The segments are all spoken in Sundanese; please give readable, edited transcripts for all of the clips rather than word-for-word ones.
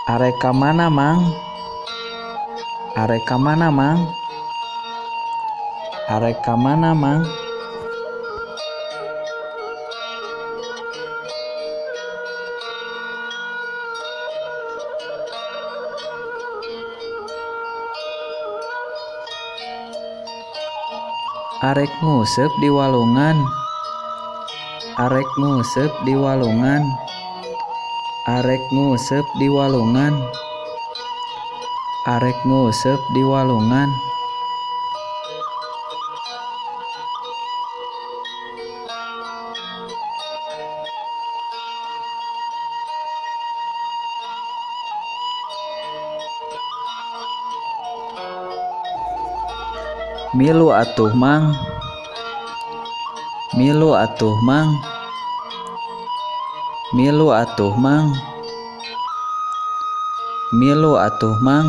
Arek ka mana, Mang? Arek ka mana, Mang? Arek ka mana, Mang? Arek nguseup di walungan. Arek nguseup di walungan. Arek nguseup di walungan. Arek nguseup di walungan. Milu atuh, Mang. Milu atuh, Mang. Milu atuh, Mang. Milu atuh, Mang.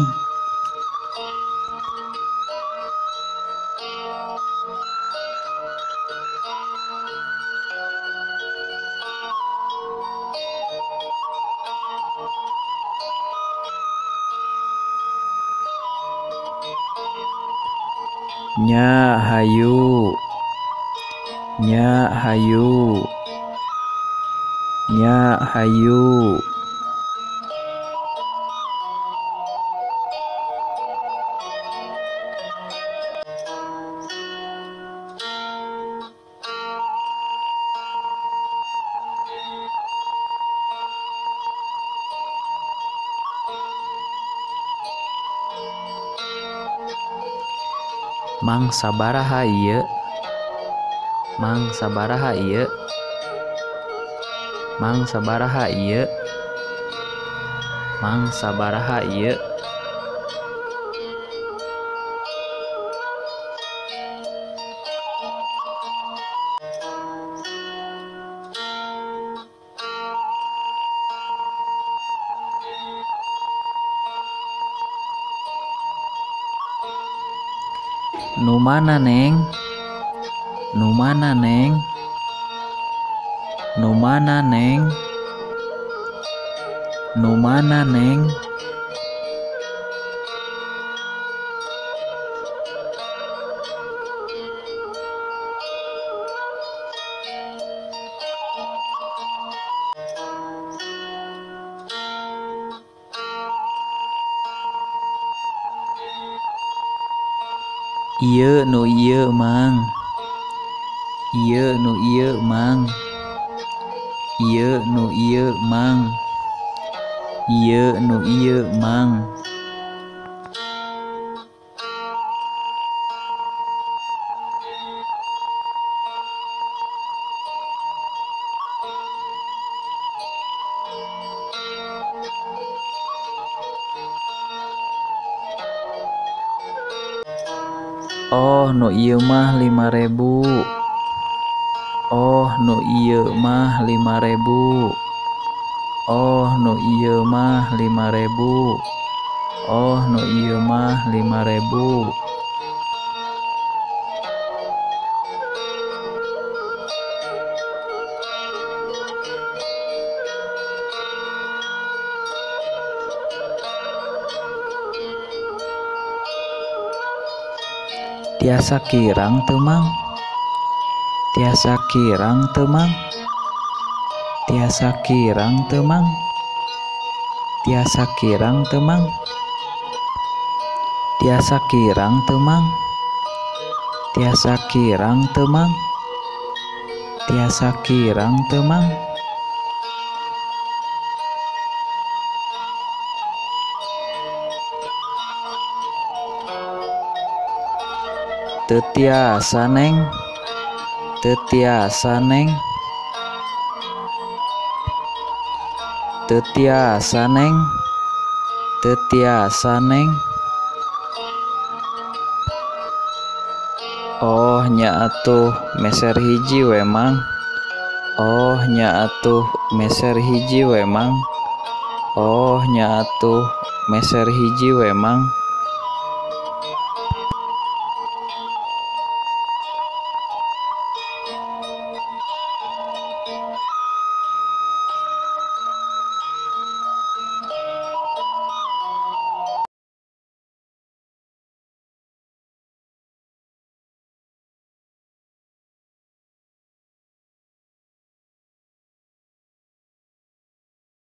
Nya hayu. Nya hayu. Nya hayu. Mang sabaraha ieu? Mang sabaraha ieu? Mang sabaraha ieu? Mang sabaraha ieu? Nu mana, Neng? Nu mana, Neng? Nu mana, Neng? Nu mana, Neng? Ieu nu ieu, Mang. Ieu nu ieu, Mang. Ieu nu ieu, Mang. Ieu nu ieu, Mang. Oh, nu ieu mah 5.000. Oh, nu ieu mah 5.000. Oh, nu ieu mah 5.000. Oh, nu ieu mah 5.000. Tiasa kirang teu, Mang? Tiasa kirang teu, Mang? Tiasa kirang teu, Mang? Tiasa kirang teu, Mang? Tiasa kirang teu, Mang? Tiasa kirang teu, Mang? Tiasa kirang teu, Mang? Teu tiasa, Neng. Teu tiasa, Neng. Teu tiasa, Neng. Teu tiasa, Neng. Oh, nya atuh meser hiji we, Mang. Oh, nya atuh meser hiji we, Mang. Oh, nya atuh meser hiji we, Mang.